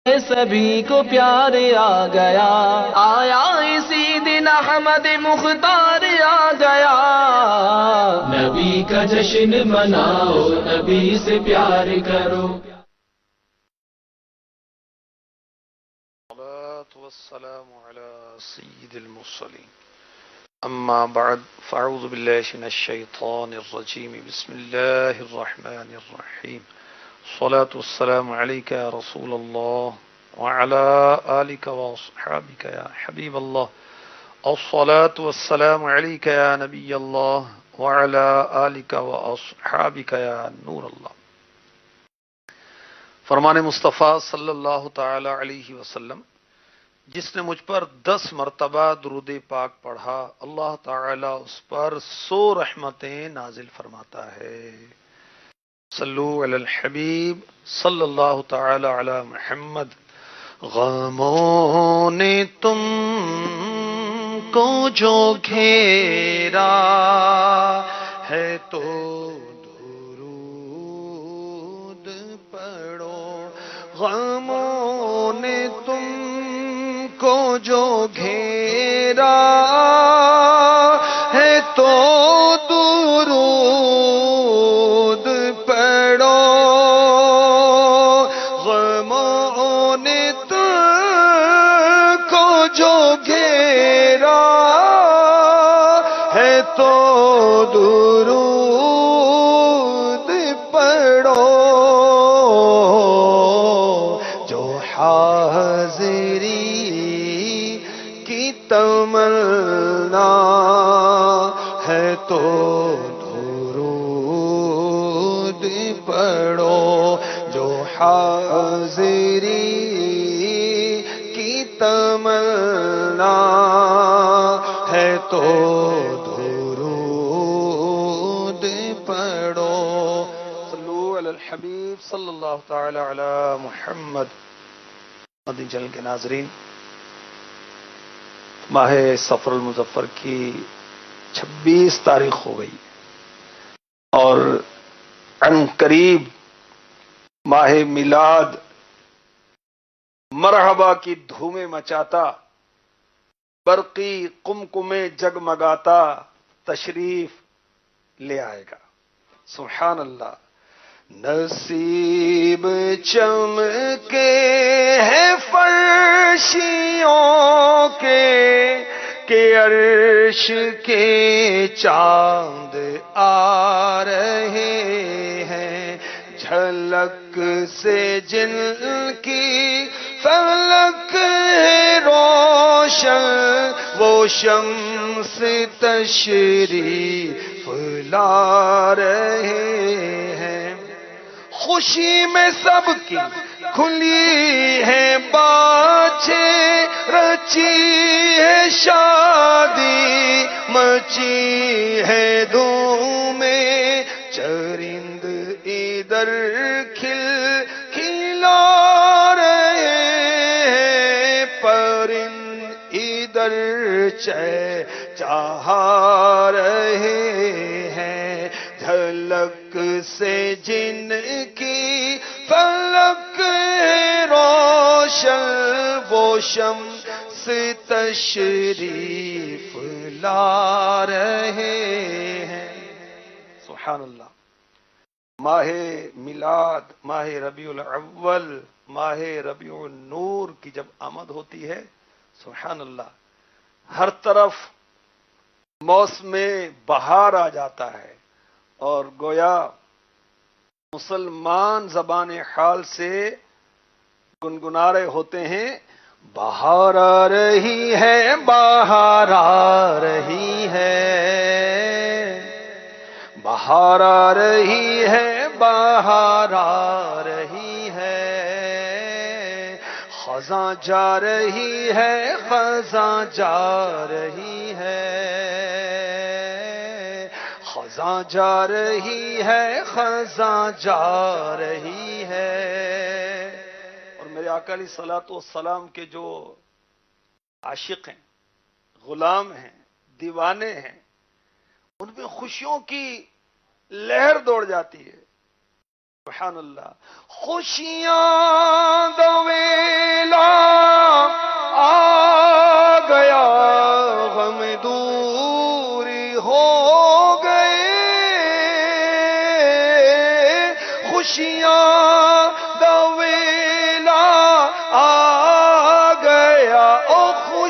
سبھی کو پیار آ گیا، آیا اسی دن احمد مختار آ گیا۔ نبی کا جشن مناؤ، نبی سے پیار کرو۔ الصلاة والسلام على سيد المرسلين أما بعد فأعوذ بالله من الشيطان الرجيم بسم الله الرحمن الرحيم الصلاة والسلام عليك يا رسول الله وعلى آلك وأصحابك يا حبيب الله الصلاة والسلام عليك يا نبي الله وعلى آلك وأصحابك يا نور الله۔ فرمان مصطفیٰ صلی اللہ تعالی علیہ وسلم، جس نے مجھ پر 10 مرتبہ درود پاک پڑھا، اللہ تعالی اس پر 100 رحمتیں نازل فرماتا ہے۔ صلو علی الحبیب صلی اللہ تعالی علی محمد۔ غموں نے تم کو جو گھیرا ہے تو درود پڑھو۔ غموں نے تم کو جو گھیرا ہے تو درود پڑھو۔ غموں نے تم کو جو گھیرا ہے تو درود پڑھو۔ جو حاضری کی تمنا ہے تو درود پڑھو۔ جو حاضری کی تمنا ہے تو درود پڑھو۔ صلو علی الحبیب صلی اللہ تعالی علی محمد۔ مدنی چینل کے ناظرین، ماہ صفر المظفر کی 26 تاریخ ہو گئی اور عن قریب ماہ میلاد مرحبا کی دھومیں مچاتا، برقی قمقمے جگمگاتا تشریف لے آئے گا۔ سبحان اللہ۔ نصیب چمکے ہیں فرشیوں کے کہ عرش کے چاند آ رہے ہیں، جھلک سے جن کی فلک ہے روشن، وہ شمس تشریف لا رہے ہیں۔ خوشی میں سب کی کھلی ہے باچھیں، رچی ہے شادی، مچی ہے دھومیں، چرند ادھر کھل کھلا رہے ہیں، پرند ادھر چہچہا رہے ہیں، جھلک سے جن کی فلک ہے روشن، وہ شمس تشریف لا رہے ہیں۔ سبحان اللہ۔ ماہ میلاد، ماہ ربیع الاول، ماہ ربیع النور کی جب آمد ہوتی ہے، سبحان اللہ، ہر طرف موسم بہار آ جاتا ہے اور گویا مسلمان زبان حال سے گنگنا رہے ہوتے ہیں، بہار آ رہی ہے، بہار آ رہی ہے، بہار آ رہی ہے، بہار آ رہی ہے، خزاں جا رہی ہے، خزاں جا رہی ہے، خزاں جا رہی ہے، خزاں جا رہی ہے۔ اور میرے آقا علیہ الصلوۃ والسلام کے جو عاشق ہیں، غلام ہیں، دیوانے ہیں، ان میں خوشیوں کی لہر دوڑ جاتی ہے۔ سبحان اللہ۔ خوشیاں دوے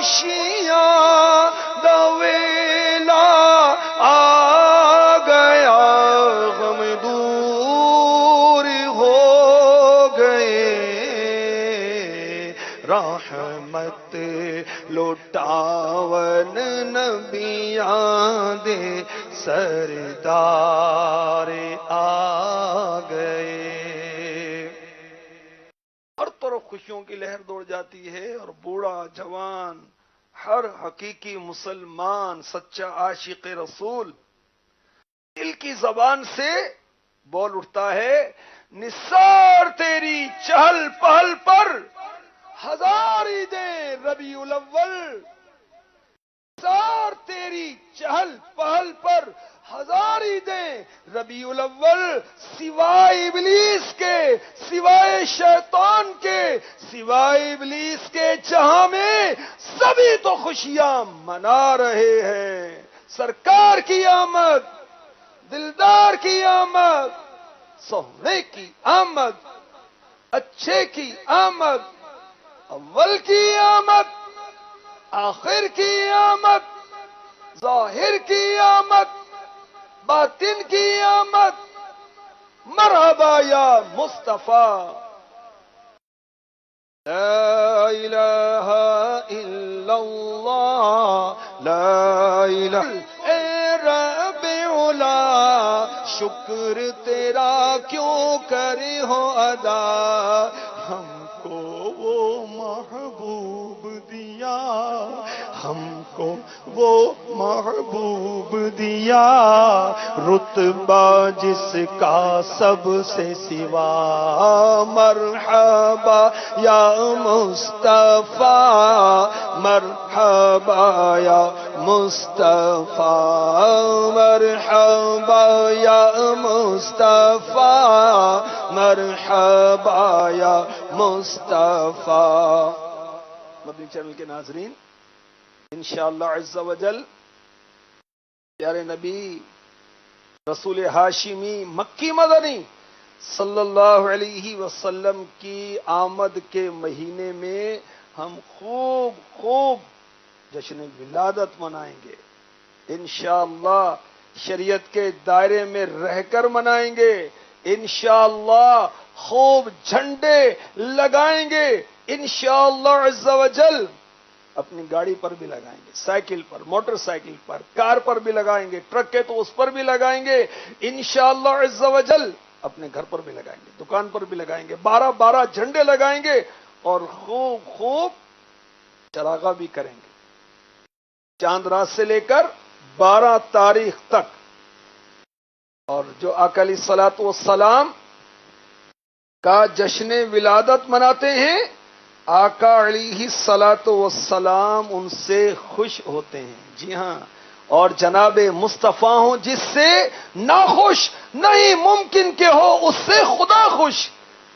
خوشیاں دا ویلا آ گیا، غم دور ہو گئے، رحمت لٹاون نبیاں دے سردار آ گئے۔ ہر طرف خوشیوں کی لہر دوڑ جاتی ہے، اور بوڑھا جوان ہر حقیقی مسلمان سچا عاشق رسول دل کی زبان سے بول اٹھتا ہے، نثار تیری چہل پہل پر ہزار عیدیں ربیع الاول، نثار تیری چہل پہل پر ہزار عیدیں ربیع الاول، سوائے ابلیس کے، سوائے شیطان کے، سوائے ابلیس کے جہاں میں سبھی تو خوشیاں منا رہے ہیں۔ سرکار کی آمد، دلدار کی آمد، سونے کی آمد، اچھے کی آمد، اول کی آمد، آخر کی آمد، ظاہر کی آمد، باطن کی آمد، مرحبا یا مصطفیٰ۔ لا الہ الا اللہ، لا الہ اے رب اولا، شکر تیرا کیوں کرے ہو ادا، ہم کو وہ محبوب دیا، ہم کو وہ محبوب دیا، رتبہ جس کا سب سے سوا، مرحبا یا مصطفیٰ، مرحبا یا مصطفیٰ، مرحبا یا مصطفیٰ، مرحبا یا مصطفیٰ۔ مدنی چینل کے ناظرین، انشاءاللہ عز و جل پیارے نبی رسول ہاشمی مکی مدنی صلی اللہ علیہ وسلم کی آمد کے مہینے میں ہم خوب جشن ولادت منائیں گے، انشاءاللہ شریعت کے دائرے میں رہ کر منائیں گے، انشاءاللہ خوب جھنڈے لگائیں گے، انشاءاللہ عز و جل اپنی گاڑی پر بھی لگائیں گے، سائیکل پر، موٹر سائیکل پر، کار پر بھی لگائیں گے، ٹرک ہے تو اس پر بھی لگائیں گے، انشاءاللہ عز و جل اپنے گھر پر بھی لگائیں گے، دکان پر بھی لگائیں گے، 12 جھنڈے لگائیں گے، اور خوب چراغاں بھی کریں گے، چاند رات سے لے کر 12 تاریخ تک۔ اور جو آقا علیہ الصلوۃ والسلام کا جشن ولادت مناتے ہیں، آقا علیہ الصلوۃ والسلام ان سے خوش ہوتے ہیں، جی ہاں، اور جناب مصطفیٰ ہوں جس سے ناخوش نہیں ممکن کہ ہو، اس سے خدا خوش۔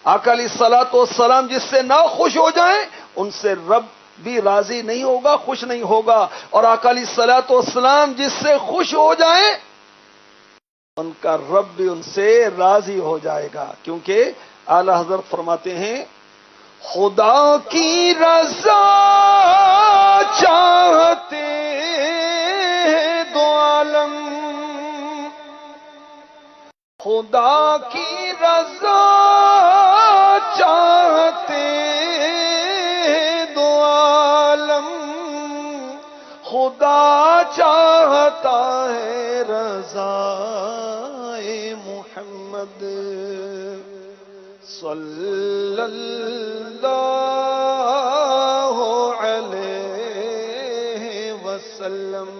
آقا علیہ الصلوۃ والسلام جس سے ناخوش ہو جائیں، ان سے رب بھی راضی نہیں ہوگا، خوش نہیں ہوگا، اور آقا علیہ الصلوۃ والسلام جس سے خوش ہو جائیں، ان کا رب بھی ان سے راضی ہو جائے گا، کیونکہ اعلی حضرت فرماتے ہیں، خدا کی رضا چاہتے ہیں دو عالم، خدا کی رضا چاہتے ہیں دو عالم، خدا چاہتا ہے رضا محمد صلی اللہ علیہ وسلم۔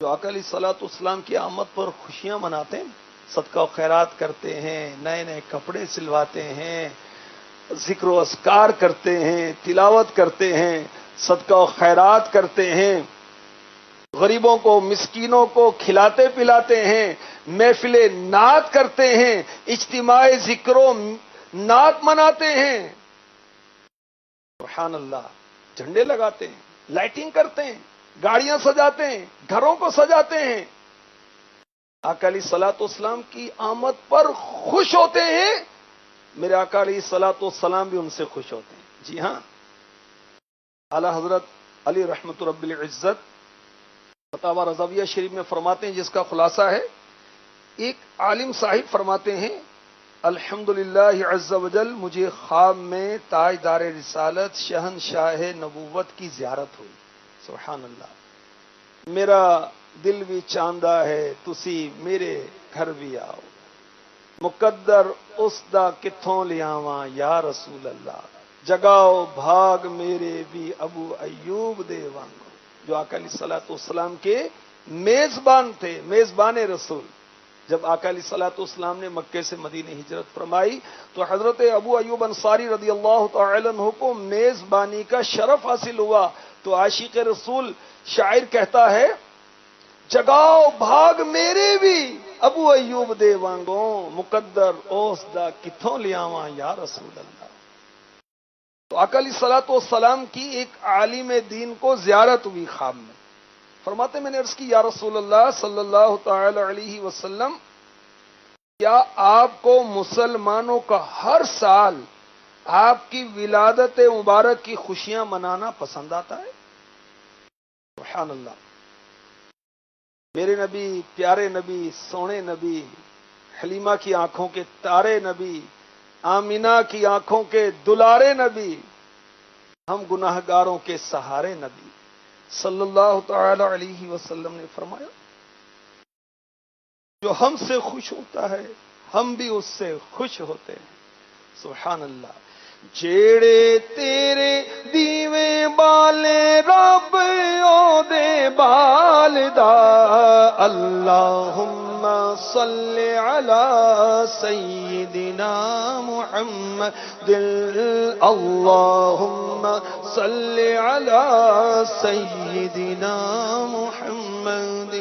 جو آقا علیہ الصلوۃ والسلام کی آمد پر خوشیاں مناتے ہیں، صدقہ و خیرات کرتے ہیں، نئے کپڑے سلواتے ہیں، ذکر و اذکار کرتے ہیں، تلاوت کرتے ہیں، صدقہ و خیرات کرتے ہیں، غریبوں کو مسکینوں کو کھلاتے پلاتے ہیں، محفل نعت کرتے ہیں، اجتماع ذکر و نعت مناتے ہیں، سبحان اللہ، جھنڈے لگاتے ہیں، لائٹنگ کرتے ہیں، گاڑیاں سجاتے ہیں، گھروں کو سجاتے ہیں، آقا علیہ الصلوۃ والسلام کی آمد پر خوش ہوتے ہیں، میرے آقا علیہ الصلوۃ والسلام بھی ان سے خوش ہوتے ہیں، جی ہاں، اعلیٰ حضرت علی رحمت رب العزت فتاوی رضویہ شریف میں فرماتے ہیں، جس کا خلاصہ ہے، ایک عالم صاحب فرماتے ہیں الحمدللہ عز وجل مجھے خواب میں تاجدار رسالت شہنشاہ نبوت کی زیارت ہوئی. سبحان اللہ. میرا دل بھی چاندہ ہے تسی میرے گھر بھی آؤ، مقدر اس دا کتھوں لیاواں یا رسول اللہ، جگاؤ بھاگ میرے بھی ابو ایوب دے وانگو. جو آقا علیہ الصلوۃ والسلام کے میزبان تھے، میزبان رسول. جب آقا علیہ الصلوۃ والسلام نے مکے سے مدینہ ہجرت فرمائی تو حضرت ابو ایوب انصاری رضی اللہ تعالی عنہ کو میزبانی کا شرف حاصل ہوا. تو عاشق رسول شاعر کہتا ہے، جگاؤ بھاگ میرے بھی ابو ایوب دے وانگوں، مقدر اوس دا کتھوں لیاواں یا رسول اللہ. تو آقا علیہ الصلوۃ والسلام کی ایک عالم دین کو زیارت ہوئی خواب میں. فرماتے میں نے عرض کی، یا رسول اللہ صلی اللہ تعالی علیہ وسلم، کیا آپ کو مسلمانوں کا ہر سال آپ کی ولادت مبارک کی خوشیاں منانا پسند آتا ہے؟ سبحان اللہ. میرے نبی، پیارے نبی، سونے نبی، حلیمہ کی آنکھوں کے تارے نبی، آمینہ کی آنکھوں کے دلارے نبی، ہم گناہگاروں کے سہارے نبی صلی اللہ تعالی علیہ وسلم نے فرمایا، جو ہم سے خوش ہوتا ہے ہم بھی اس سے خوش ہوتے ہیں. سبحان اللہ. جیڑے تیرے دیوے بالے رب او دے بالدا، اللہم صلی علی سیدنا محمد، اللہم صلی علی سیدنا محمد.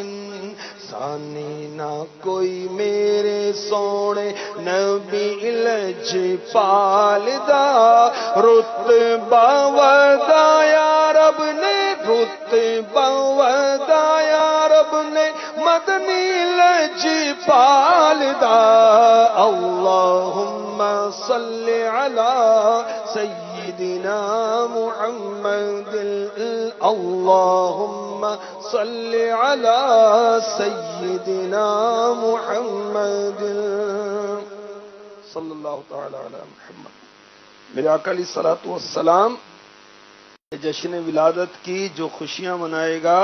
ثانی نہ کوئی میرے سونے نبی لج پالدا، رتبہ ودا یا رب نے، رتبہ ودا یا رب نے مدنی لج پالدا. اللہم صلی علی سیدنا محمد، اللہم صلی علی سیدنا محمد صلی اللہ تعالی علی محمد. میرے آقا علیہ الصلوۃ والسلام جشن ولادت کی جو خوشیاں منائے گا،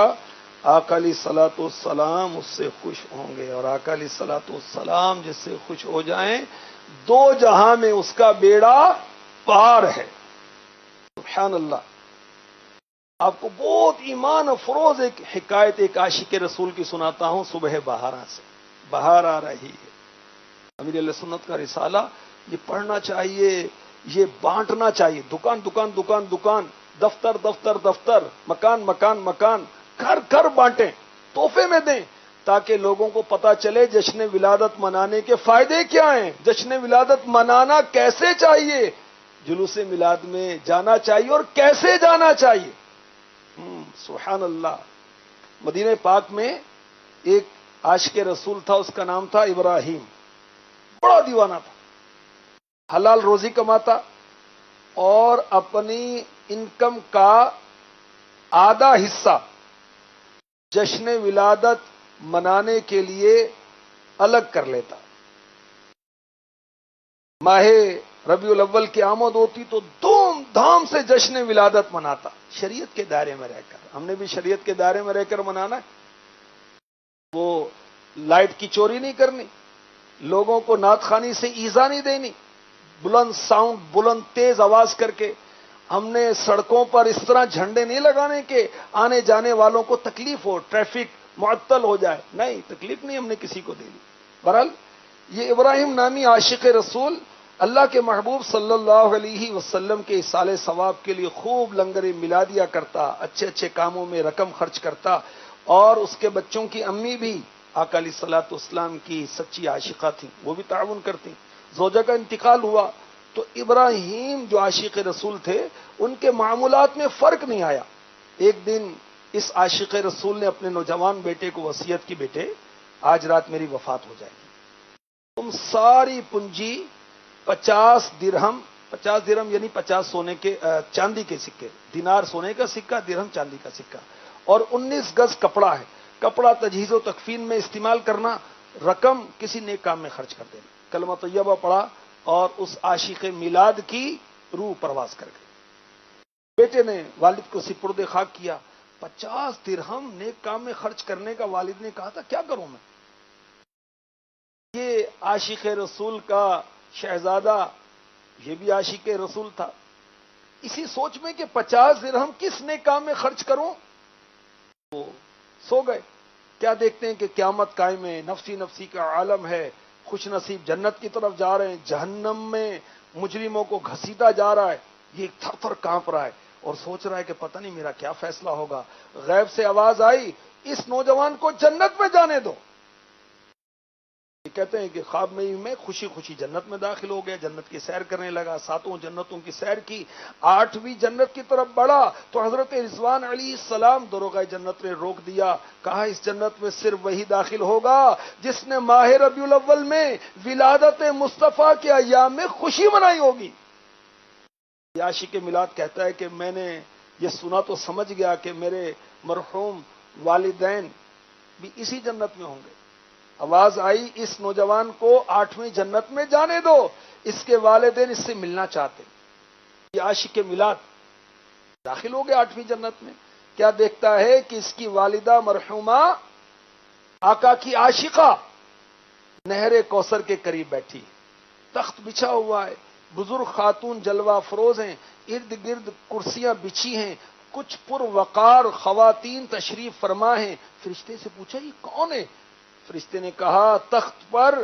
آقا علیہ الصلوۃ والسلام اس سے خوش ہوں گے، اور آقا علیہ الصلوۃ والسلام جس سے خوش ہو جائیں دو جہاں میں اس کا بیڑا پار ہے. سبحان اللہ. آپ کو بہت ایمان افروز ایک حکایت ایک عاشق رسول کی سناتا ہوں. صبح بہارا سے، بہار آ رہی ہے، امیر علیہ سنت کا رسالہ یہ پڑھنا چاہیے، یہ بانٹنا چاہیے. دکان دکان دکان دکان، دفتر دفتر دفتر، مکان مکان مکان، گھر گھر بانٹیں، تحفے میں دیں، تاکہ لوگوں کو پتا چلے جشن ولادت منانے کے فائدے کیا ہیں، جشن ولادت منانا کیسے چاہیے، جلوس میلاد میں جانا چاہیے اور کیسے جانا چاہیے. سبحان اللہ. مدینہ پاک میں ایک عاشق رسول تھا، اس کا نام تھا ابراہیم. بڑا دیوانہ تھا، حلال روزی کماتا اور اپنی انکم کا آدھا حصہ جشن ولادت منانے کے لیے الگ کر لیتا. ماہ ربیع الاول کی آمد ہوتی تو دھوم دھام سے جشن ولادت مناتا، شریعت کے دائرے میں رہ کر. ہم نے بھی شریعت کے دائرے میں رہ کر منانا ہے. وہ لائٹ کی چوری نہیں کرنی، لوگوں کو نعت خوانی سے ایذا نہیں دینی، بلند ساؤنڈ، بلند تیز آواز کر کے. ہم نے سڑکوں پر اس طرح جھنڈے نہیں لگانے کہ آنے جانے والوں کو تکلیف ہو، ٹریفک معطل ہو جائے. نہیں، تکلیف نہیں ہم نے کسی کو دینی. بہرحال یہ ابراہیم نامی عاشق رسول اللہ کے محبوب صلی اللہ علیہ وسلم کے اصالہ ثواب کے لیے خوب لنگر میلادیہ کرتا، اچھے اچھے کاموں میں رقم خرچ کرتا، اور اس کے بچوں کی امی بھی آقا علیہ الصلوۃ والسلام کی سچی عاشقہ تھیں، وہ بھی تعاون کرتی. زوجہ کا انتقال ہوا تو ابراہیم جو عاشق رسول تھے ان کے معمولات میں فرق نہیں آیا. ایک دن اس عاشق رسول نے اپنے نوجوان بیٹے کو وصیت کی، بیٹے آج رات میری وفات ہو جائے گی، تم ساری پنجی 50 درہم 50 درہم یعنی 50 سونے کے چاندی کے سکے، دینار سونے کا سکہ، درہم چاندی کا سکہ، اور 19 گز کپڑا ہے۔ کپڑا تجہیز و تکفین میں استعمال کرنا، رقم کسی نیک کام میں خرچ کر دینا۔ کلمہ طیبہ پڑھا اور اس عاشق میلاد کی روح پرواز کر گئی۔ بیٹے نے والد کو سپرد خاک کیا۔ 50 درہم نیک کام میں خرچ کرنے کا والد نے کہا تھا کیا کروں میں؟ یہ عاشق رسول کا شہزادہ، یہ بھی عاشق رسول تھا، اسی سوچ میں کہ 50 درہم کس نیک کام میں خرچ کروں، وہ سو گئے۔ کیا دیکھتے ہیں کہ قیامت قائم ہے، نفسی نفسی کا عالم ہے، خوش نصیب جنت کی طرف جا رہے ہیں، جہنم میں مجرموں کو گھسیٹا جا رہا ہے۔ یہ تھر تھر کانپ رہا ہے اور سوچ رہا ہے کہ پتہ نہیں میرا کیا فیصلہ ہوگا۔ غیب سے آواز آئی، اس نوجوان کو جنت میں جانے دو۔ یہ کہتے ہیں کہ خواب میں خوشی خوشی جنت میں داخل ہو گیا، جنت کی سیر کرنے لگا، 7 جنتوں کی سیر کی، 8ویں جنت کی طرف بڑھا تو حضرت رضوان علیہ السلام دروغہ جنت نے روک دیا، کہا اس جنت میں صرف وہی داخل ہوگا جس نے ماہ ربیع الاول میں ولادت مصطفیٰ کے ایام میں خوشی منائی ہوگی۔ یہ عاشق میلاد کہتا ہے کہ میں نے یہ سنا تو سمجھ گیا کہ میرے مرحوم والدین بھی اسی جنت میں ہوں گے۔ آواز آئی اس نوجوان کو 8ویں جنت میں جانے دو، اس کے والدین اس سے ملنا چاہتے۔ یہ عاشق میلاد داخل ہو گئے 8ویں جنت میں۔ کیا دیکھتا ہے کہ اس کی والدہ مرحومہ آقا کی عاشقہ نہر کوثر کے قریب بیٹھی، تخت بچھا ہوا ہے، بزرگ خاتون جلوہ افروز ہیں، ارد گرد کرسیاں بچھی ہیں، کچھ پر وقار خواتین تشریف فرما ہیں۔ فرشتے سے پوچھا یہ کون ہے؟ فرشتے نے کہا تخت پر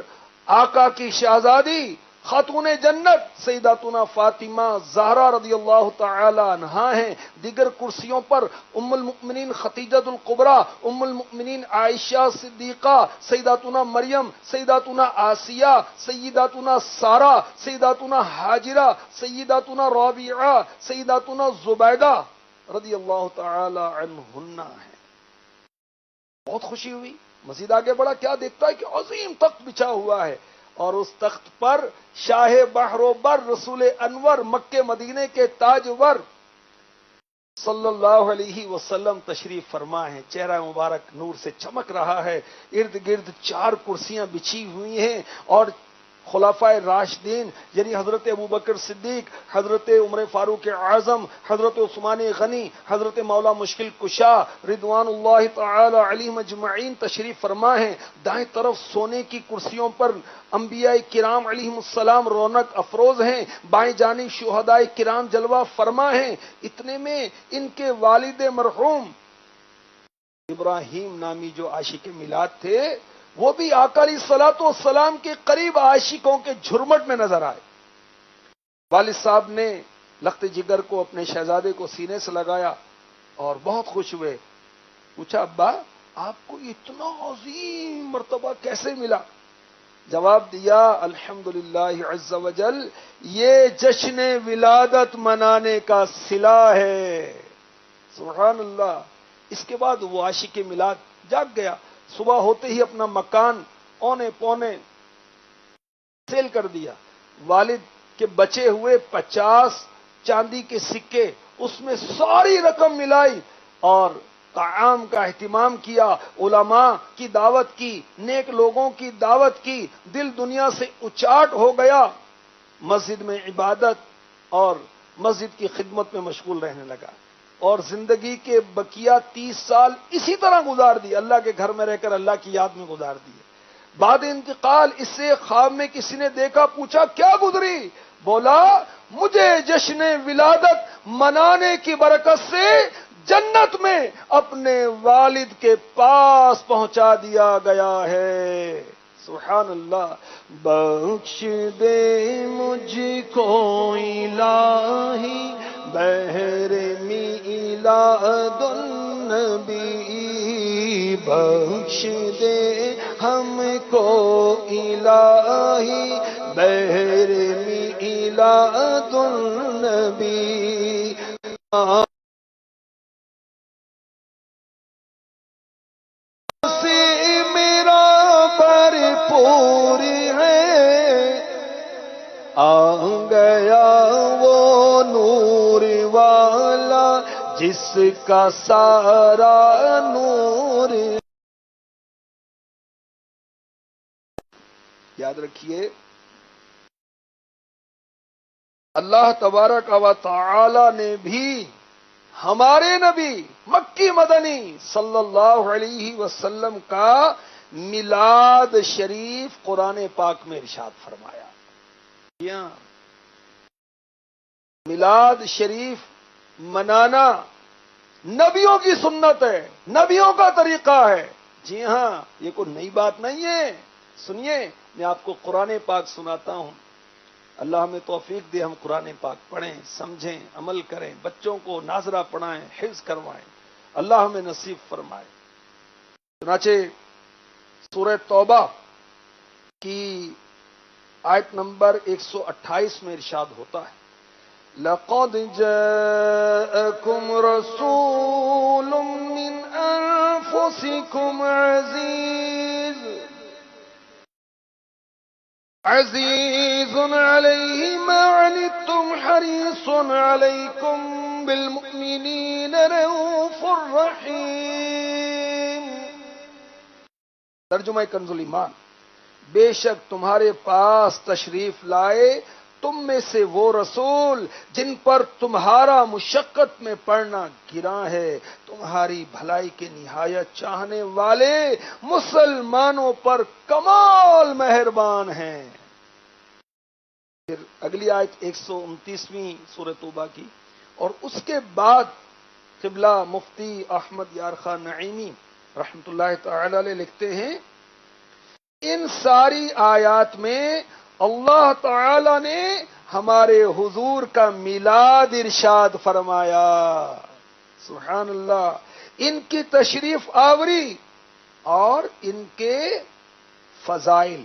آقا کی شہزادی خاتون جنت سیداتنا فاطمہ زہرا رضی اللہ تعالی عنہا ہیں، دیگر کرسیوں پر ام المؤمنین خدیجہ الکبریٰ، ام المؤمنین عائشہ صدیقہ، سیداتنا مریم، سیداتنا آسیہ، سیداتنا سارہ، سیداتنا حاجرہ، سیداتنا رابعہ، سیداتنا زبیدہ رضی اللہ تعالی عنہن ہیں۔ بہت خوشی ہوئی، مزید آگے بڑھا، کیا دیکھتا ہے کہ عظیم تخت بچھا ہوا ہے اور اس تخت پر شاہ بحر و بر رسول انور مکے مدینے کے تاجور صلی اللہ علیہ وسلم تشریف فرما ہے۔ چہرہ مبارک نور سے چمک رہا ہے، ارد گرد 4 کرسیاں بچھی ہوئی ہیں اور خلفائے راشدین یعنی حضرت ابوبکر صدیق، حضرت عمر فاروق اعظم، حضرت عثمان غنی، حضرت مولا مشکل کشا رضوان اللہ تعالی علیہم اجمعین تشریف فرما ہیں۔ دائیں طرف سونے کی کرسیوں پر انبیاء کرام علیہم السلام رونق افروز ہیں، بائیں جانب شہداء کرام جلوہ فرما ہیں۔ اتنے میں ان کے والد مرحوم ابراہیم نامی جو عاشق میلاد تھے وہ بھی آقا علیہ الصلوۃ والسلام کے قریب عاشقوں کے جھرمٹ میں نظر آئے۔ والد صاحب نے لخت جگر کو اپنے شہزادے کو سینے سے لگایا اور بہت خوش ہوئے۔ پوچھا ابا آپ کو اتنا عظیم مرتبہ کیسے ملا؟ جواب دیا الحمدللہ عز وجل، یہ جشن ولادت منانے کا صلہ ہے۔ سبحان اللہ۔ اس کے بعد وہ عاشق میلاد جاگ گیا، صبح ہوتے ہی اپنا مکان اونے پونے سیل کر دیا۔ والد کے بچے ہوئے 50 چاندی کے سکے، اس میں ساری رقم ملائی اور طعام کا اہتمام کیا، علماء کی دعوت کی، نیک لوگوں کی دعوت کی، دل دنیا سے اچاٹ ہو گیا، مسجد میں عبادت اور مسجد کی خدمت میں مشغول رہنے لگا اور زندگی کے بقیہ 30 سال اسی طرح گزار دی، اللہ کے گھر میں رہ کر اللہ کی یاد میں گزار دیے۔ بعد انتقال اس سے خواب میں کسی نے دیکھا، پوچھا کیا گزری؟ بولا مجھے جشن ولادت منانے کی برکت سے جنت میں اپنے والد کے پاس پہنچا دیا گیا ہے۔ سبحان اللہ۔ بخش دے مجھ کو الہی بحر میلاد النبی، بخش دے ہم کو الہی بحر میلاد النبی۔ سے میرا بھرپور ہے، آ گیا جس کا سارا نور. یاد رکھیے اللہ تبارک و تعالی نے بھی ہمارے نبی مکی مدنی صلی اللہ علیہ وسلم کا میلاد شریف قرآن پاک میں ارشاد فرمایا. میلاد شریف منانا نبیوں کی سنت ہے، نبیوں کا طریقہ ہے. جی ہاں، یہ کوئی نئی بات نہیں ہے. سنیے، میں آپ کو قرآن پاک سناتا ہوں. اللہ ہمیں توفیق دے، ہم قرآن پاک پڑھیں، سمجھیں، عمل کریں، بچوں کو ناظرہ پڑھائیں، حفظ کروائیں. اللہ ہمیں نصیب فرمائے. چنانچہ سورہ توبہ کی آیت نمبر 128 میں ارشاد ہوتا ہے، لَقَدْ جَاءَكُمْ رَسُولٌ مِّنْ أَنفُسِكُمْ عزيز عليه ما عنتم حريص عليكم بالمؤمنين رؤوف رحيم. ترجمہ کنز الایمان، بے شک تمہارے پاس تشریف لائے تم میں سے وہ رسول جن پر تمہارا مشقت میں پڑنا گراں ہے، تمہاری بھلائی کے نہایت چاہنے والے، مسلمانوں پر کمال مہربان ہیں. پھر اگلی آیت 129ویں سورہ توبہ کی، اور اس کے بعد قبلہ مفتی احمد یار خان نعیمی رحمت اللہ تعالی علیہ لکھتے ہیں، ان ساری آیات میں اللہ تعالی نے ہمارے حضور کا میلاد ارشاد فرمایا. سبحان اللہ. ان کی تشریف آوری اور ان کے فضائل،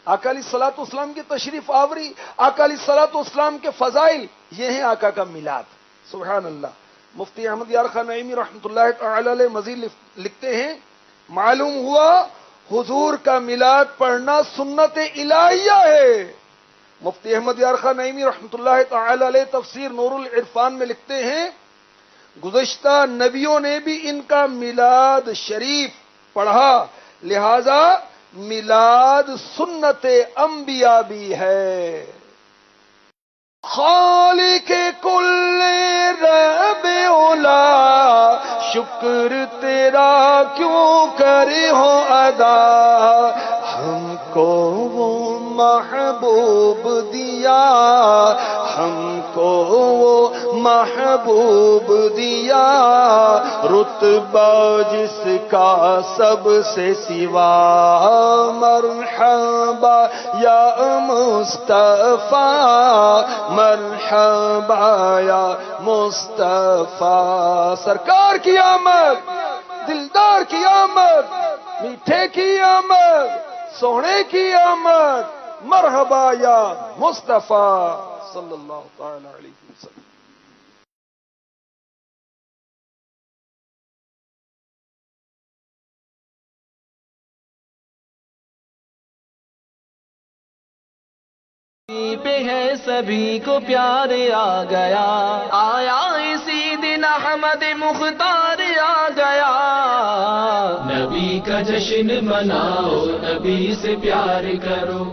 آقا علیہ الصلوۃ والسلام کی تشریف آوری، آقا علیہ الصلوۃ والسلام کے فضائل، یہ ہیں آقا کا میلاد. سبحان اللہ. مفتی احمد یار خان نعیمی رحمت اللہ تعالی علیہ مزید لکھتے ہیں، معلوم ہوا حضور کا میلاد پڑھنا سنت الہیہ ہے. مفتی احمد یار خان نعیمی رحمت اللہ تعالی علیہ تفسیر نور العرفان میں لکھتے ہیں، گزشتہ نبیوں نے بھی ان کا میلاد شریف پڑھا، لہذا میلاد سنت انبیاء بھی ہے. خالق کل رب اولا شکر تیرا کیوں کرے ہو ادا، ہم کو وہ محبوب دیا، ہم کو وہ محبوب دیا، رتبہ جس کا سب سے سوا، مرحبا یا مصطفیٰ، مرحبا یا مصطفیٰ. سرکار کی آمد، دلدار کی آمد، میٹھے کی آمد، سونے کی آمد، مرحبا یا مصطفیٰ صلی اللہ تعالی علیہ وسلم. پہ ہے سبھی کو پیار آ گیا، آیا اسی دن احمد مختار آ گیا. نبی کا جشن مناؤ، نبی سے پیار کرو.